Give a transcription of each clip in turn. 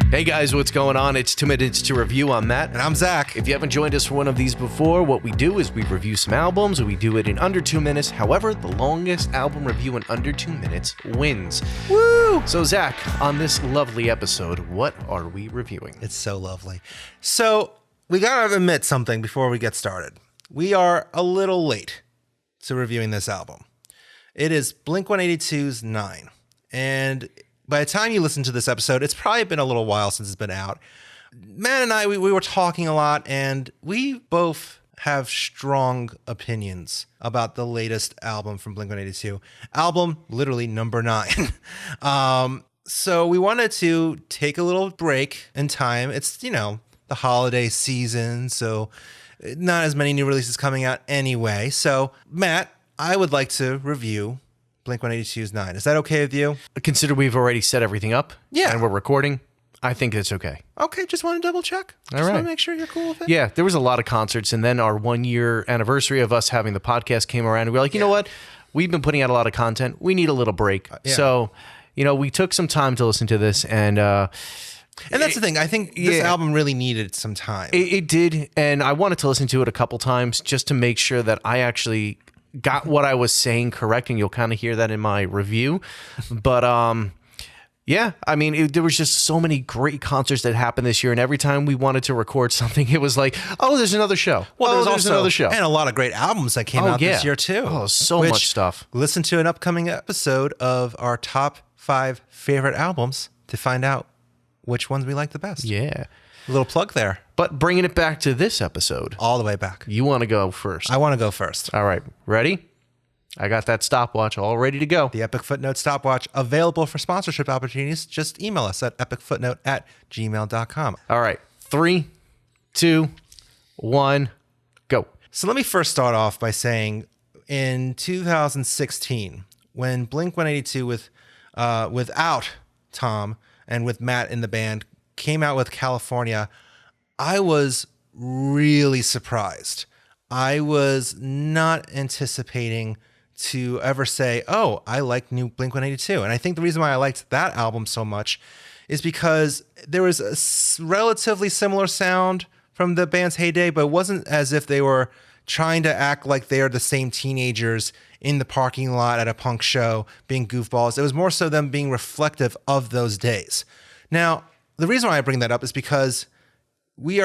Hey guys, what's going on? It's 2 Minutes to Review. I'm Matt. And I'm Zack. If you haven't joined us for one of these before, what we do is we review some albums. We do it in under 2 minutes. However, the longest album review in under 2 minutes wins. Woo! So Zack, on this lovely episode, what are we reviewing? It's so lovely. So we gotta admit something before we get started. We are a little late to reviewing this album. It is Blink-182's 9. And by the time you listen to this episode, it's probably been a little while since it's been out. Matt and I, we were talking a lot, and we both have strong opinions about the latest album from Blink-182. Album, literally number 9. So we wanted to take a little break in time. It's, the holiday season, so not as many new releases coming out anyway. So, Matt, I would like to review Blink-182's 9. Is that okay with you? Consider we've already set everything up. Yeah. And we're recording. I think it's okay. Okay, just want to double check. All Just right. want to make sure you're cool with it. Yeah, there was a lot of concerts, and then our 1 year anniversary of us having the podcast came around, and we were like, you know what? We've been putting out a lot of content. We need a little break. Yeah. So, we took some time to listen to this, and that's the thing. I think this album really needed some time. It did, and I wanted to listen to it a couple times just to make sure that I actually got what I was saying correct, and you'll kind of hear that in my review. But there was just so many great concerts that happened this year, and every time we wanted to record something, it was like, oh, there's another show. Well, there's also another show. And a lot of great albums that came out this year, too. Oh, so much stuff. Listen to an upcoming episode of our top 5 favorite albums to find out which ones we like the best. Yeah. A little plug there. But bringing it back to this episode. All the way back. You want to go first. I want to go first. All right. Ready? I got that stopwatch all ready to go. The Epic Footnote stopwatch available for sponsorship opportunities. Just email us at epicfootnote@gmail.com. All right. 3, 2, 1, go. So let me first start off by saying in 2016, when Blink-182 without Tom and with Matt in the band came out with California, I was really surprised. I was not anticipating to ever say, oh, I like new Blink-182. And I think the reason why I liked that album so much is because there was a relatively similar sound from the band's heyday, but it wasn't as if they were trying to act like they're the same teenagers in the parking lot at a punk show being goofballs. It was more so them being reflective of those days. Now, the reason why I bring that up is because we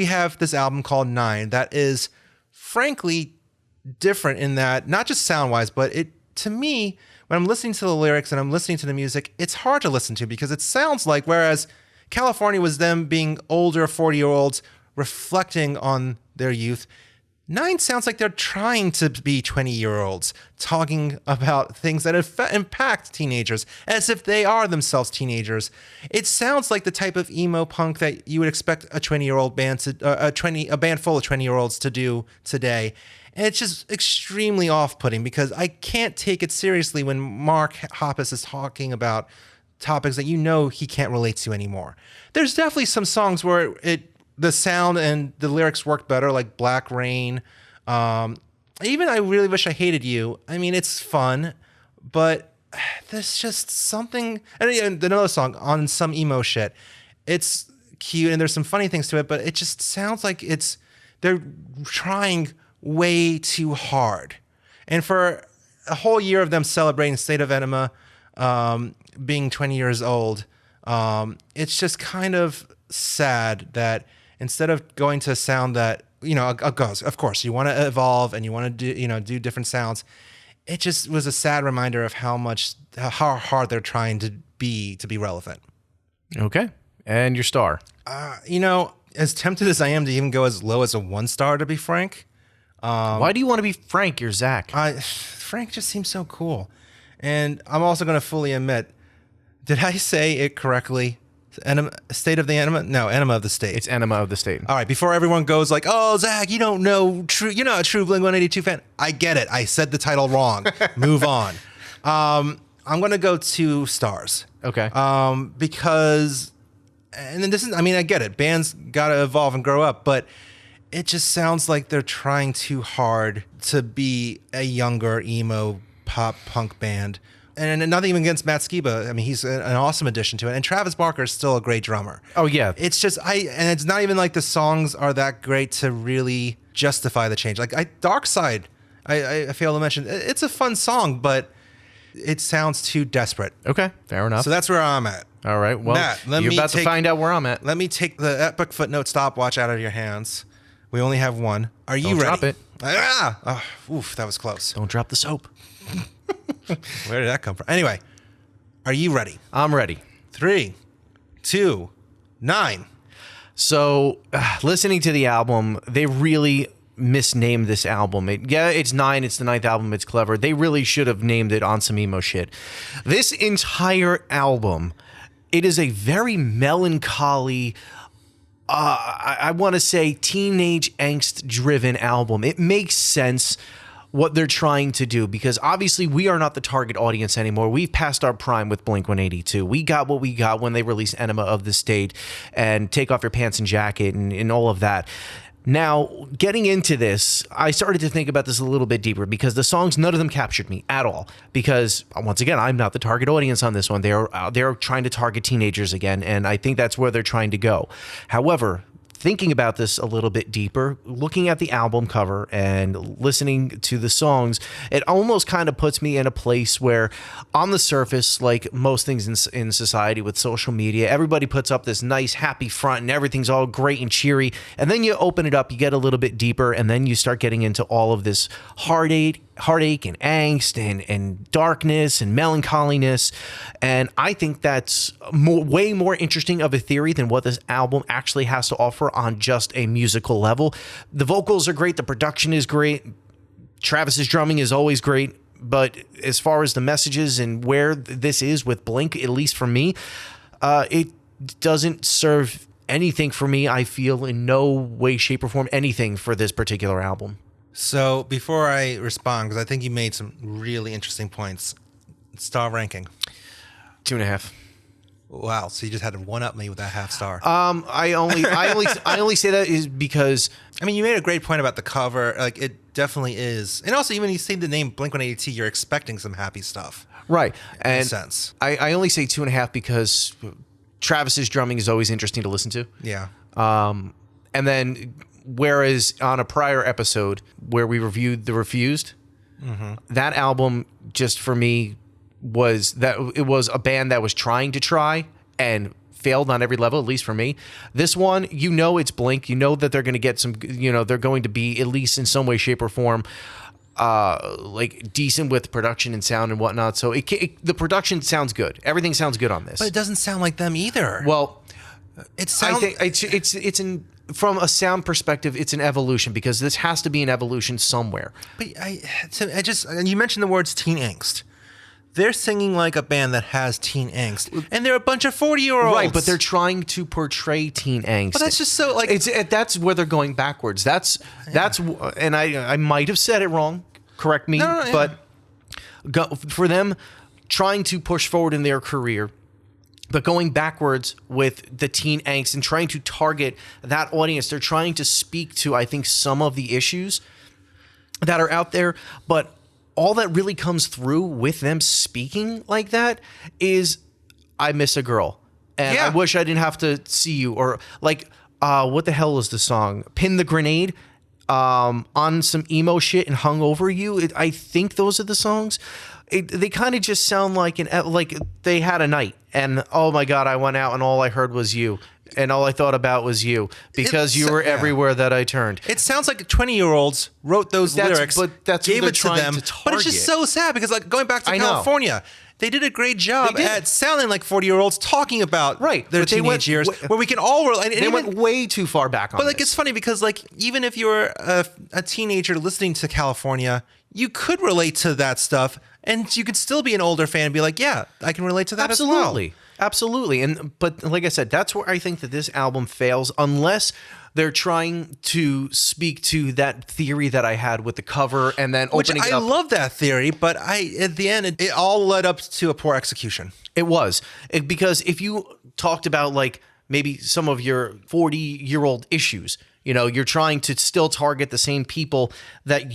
have this album called 9 that is frankly different in that, not just sound-wise, but to me, when I'm listening to the lyrics and I'm listening to the music, it's hard to listen to because it sounds like, whereas California was them being older 40-year-olds reflecting on their youth, 9 sounds like they're trying to be 20-year-olds talking about things that impact teenagers as if they are themselves teenagers. It sounds like the type of emo punk that you would expect a 20-year-old band a band full of 20-year-olds to do today. And it's just extremely off-putting because I can't take it seriously when Mark Hoppus is talking about topics that he can't relate to anymore. There's definitely some songs where the sound and the lyrics worked better, like Black Rain. Even I Really Wish I Hated You. I mean, it's fun, but there's just something. And another song on some emo shit. It's cute and there's some funny things to it, but it just sounds like they're trying way too hard. And for a whole year of them celebrating State of Enema being 20 years old, it's just kind of sad that instead of going to a sound that, of course, you want to evolve and you want to do different sounds, it just was a sad reminder of how hard they're trying to be relevant. Okay. And your star? As tempted as I am to even go as low as a 1 star, to be frank. Why do you want to be Frank? You're Zack. Frank just seems so cool. And I'm also going to fully admit, did I say it correctly? State of the Enema? No, Enema of the State. It's Enema of the State. All right, before everyone goes like, oh, Zack, you're not a true Blink-182 fan. I get it. I said the title wrong. Move on. I'm going to go 2 stars. Okay. Because, and then I get it. Bands got to evolve and grow up, but it just sounds like they're trying too hard to be a younger emo pop punk band And nothing even against Matt Skiba. I mean, he's an awesome addition to it. And Travis Barker is still a great drummer. Oh, yeah. It's just, and it's not even like the songs are that great to really justify the change. Like Dark Side, I failed to mention, it's a fun song, but it sounds too desperate. Okay, fair enough. So that's where I'm at. All right, well, Matt, you're about to find out where I'm at. Let me take the Epic Footnote stopwatch out of your hands. We only have one. Are you ready? Drop it. Oof, that was close. Don't drop the soap. Where did that come from? Anyway, are you ready? I'm ready. 3, 2, 9. So, listening to the album, they really misnamed this album. It's 9. It's the 9th album. It's clever. They really should have named it On Some Emo Shit. This entire album, it is a very melancholy, I want to say teenage angst-driven album. It makes sense what they're trying to do, because obviously we are not the target audience anymore. We've passed our prime with Blink-182. We got what we got when they released Enema of the State and Take Off Your Pants and Jacket and all of that. Now, getting into this, I started to think about this a little bit deeper, because the songs, none of them captured me at all. Because, once again, I'm not the target audience on this one. They're trying to target teenagers again, and I think that's where they're trying to go. However, thinking about this a little bit deeper, looking at the album cover and listening to the songs, it almost kind of puts me in a place where, on the surface, like most things in society with social media, everybody puts up this nice, happy front and everything's all great and cheery. And then you open it up, you get a little bit deeper, and then you start getting into all of this heartache and angst and darkness and melancholiness. And I think that's way more interesting of a theory than what this album actually has to offer on just a musical level. The vocals are great. The production is great. Travis's drumming is always great. But as far as the messages and where this is with Blink, at least for me, it doesn't serve anything for me. I feel in no way, shape, or form anything for this particular album. So before I respond, because I think you made some really interesting points, star ranking. 2.5. Wow. So you just had to one up me with that half star. I only say that is because, I mean, you made a great point about the cover. Like, it definitely is. And also, even you say the name Blink-182, you're expecting some happy stuff. Right. And in a sense. I only say 2.5 because Travis's drumming is always interesting to listen to. Yeah. And then, whereas on a prior episode where we reviewed The Refused, that album just for me was that it was a band that was trying to try and failed on every level, at least for me. This one, you know, it's Blink. You know that they're going to get some, you know, they're going to be at least in some way, shape, or form like decent with production and sound and whatnot. So the production sounds good. Everything sounds good on this. But it doesn't sound like them either. Well, it sounds. I think it's in. From a sound perspective, it's an evolution, because this has to be an evolution somewhere. But and you mentioned the words teen angst. They're singing like a band that has teen angst, and they're a bunch of 40-year-olds. Right, but they're trying to portray teen angst. But that's just so like that's where they're going backwards. That's and I might have said it wrong. Correct me, but for them trying to push forward in their career, but going backwards with the teen angst and trying to target that audience. They're trying to speak to, I think, some of the issues that are out there, but all that really comes through with them speaking like that is, I miss a girl, and I wish I didn't have to see you, or like, what the hell is the song? Pin the Grenade, On Some Emo Shit and Hung Over You. I think those are the songs. They kind of just sound like like they had a night, and oh my God, I went out and all I heard was you. And all I thought about was you, because you were everywhere that I turned. It sounds like 20-year-olds wrote those lyrics, but that's gave what it to them. But it's just so sad, because like going back to California, they did a great job at sounding like 40-year-olds talking about their teenage years, where we can all relate. They went way too far back on But like, it's funny because like, even if you're a teenager listening to California, you could relate to that stuff, and you could still be an older fan and be like, yeah, I can relate to that as well. Absolutely. But like I said, that's where I think that this album fails, unless they're trying to speak to that theory that I had with the cover and then opening it up. I love that theory, but at the end, it all led up to a poor execution. It was. Because if you talked about like maybe some of your 40-year-old issues. You know, you're trying to still target the same people that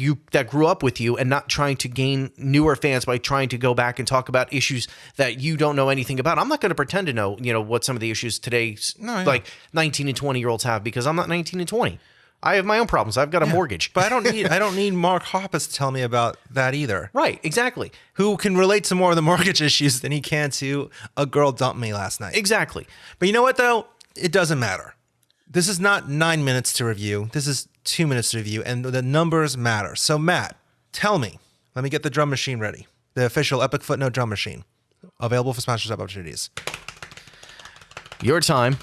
grew up with you, and not trying to gain newer fans by trying to go back and talk about issues that you don't know anything about. I'm not going to pretend to know, what some of the issues today, like 19 and 20-year-olds have, because I'm not 19 and 20. I have my own problems. I've got a mortgage. But I don't need Mark Hoppus to tell me about that either. Right, exactly. Who can relate to more of the mortgage issues than he can to a girl dumped me last night. Exactly. But you know what, though? It doesn't matter. This is not 9 minutes to review. This is 2 minutes to review, and the numbers matter. So, Matt, tell me. Let me get the drum machine ready. The official Epic Footnote drum machine. Available for sponsorship opportunities. Your time,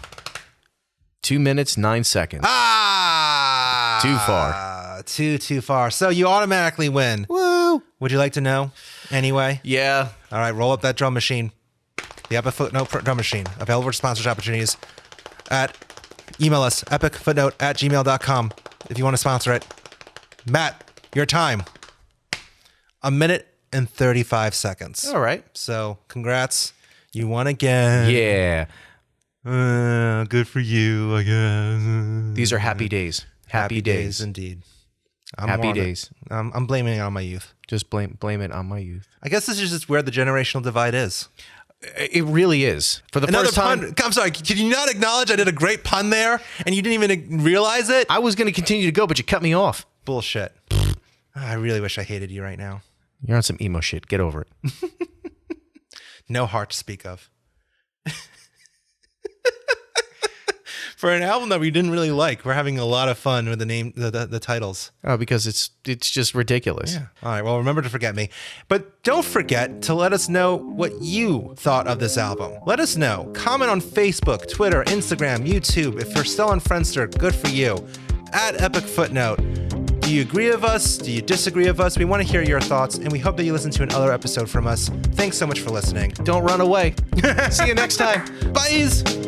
2 minutes, 9 seconds. Too far. Too far. So you automatically win. Woo! Would you like to know anyway? Yeah. All right, roll up that drum machine. The Epic Footnote drum machine. Available for sponsorship opportunities email us, epicfootnote@gmail.com if you want to sponsor it. Matt, your time. 1 minute and 35 seconds. All right. So congrats. You won again. Yeah. Good for you, I guess. These are happy days. Happy days. Indeed. Happy days. I'm blaming it on my youth. Just blame it on my youth. I guess this is just where the generational divide is. It really is. For the Another first time, pun. I'm sorry. Could you not acknowledge I did a great pun there and you didn't even realize it? I was going to continue to go, but you cut me off. Bullshit. I really wish I hated you right now. You're on some emo shit. Get over it. No heart to speak of. For an album that we didn't really like, we're having a lot of fun with the titles. Oh, because it's just ridiculous. Yeah. All right. Well, remember to forget me. But don't forget to let us know what you thought of this album. Let us know. Comment on Facebook, Twitter, Instagram, YouTube. If you're still on Friendster, good for you. At Epic Footnote. Do you agree with us? Do you disagree with us? We want to hear your thoughts, and we hope that you listen to another episode from us. Thanks so much for listening. Don't run away. See you next time. Bye.